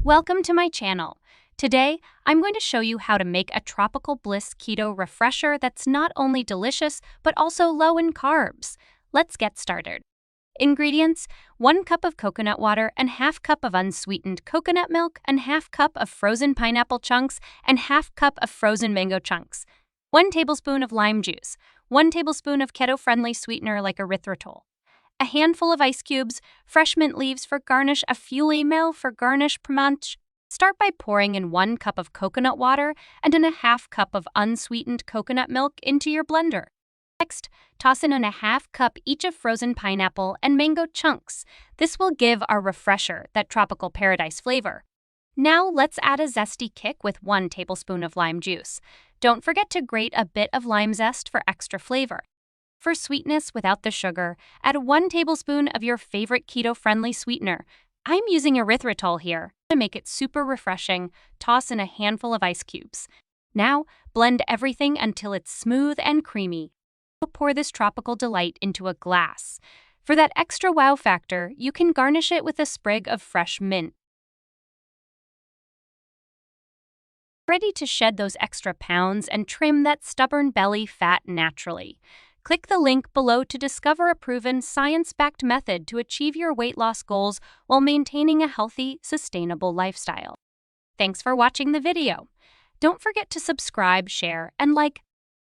Welcome to my channel. Today, I'm going to show you how to make a Tropical Bliss Keto Refresher that's not only delicious, but also low in carbs. Let's get started. Ingredients: 1 cup of coconut water and ½ cup of unsweetened coconut milk and ½ cup of frozen pineapple chunks and ½ cup of frozen mango chunks. 1 tablespoon of lime juice, 1 tablespoon of keto-friendly sweetener like erythritol. A handful of ice cubes, fresh mint leaves for garnish, a few email for garnish pimento. Start by pouring in 1 cup of coconut water and in a ½ cup of unsweetened coconut milk into your blender. Next, toss in a ½ cup each of frozen pineapple and mango chunks. This will give our refresher that tropical paradise flavor. Now let's add a zesty kick with 1 tablespoon of lime juice. Don't forget to grate a bit of lime zest for extra flavor. For sweetness without the sugar, add 1 tablespoon of your favorite keto-friendly sweetener. I'm using erythritol here. To make it super refreshing, toss in a handful of ice cubes. Now, blend everything until it's smooth and creamy. Pour this tropical delight into a glass. For that extra wow factor, you can garnish it with a sprig of fresh mint. Ready to shed those extra pounds and trim that stubborn belly fat naturally. Click the link below to discover a proven, science-backed method to achieve your weight loss goals while maintaining a healthy, sustainable lifestyle. Thanks for watching the video. Don't forget to subscribe, share, and like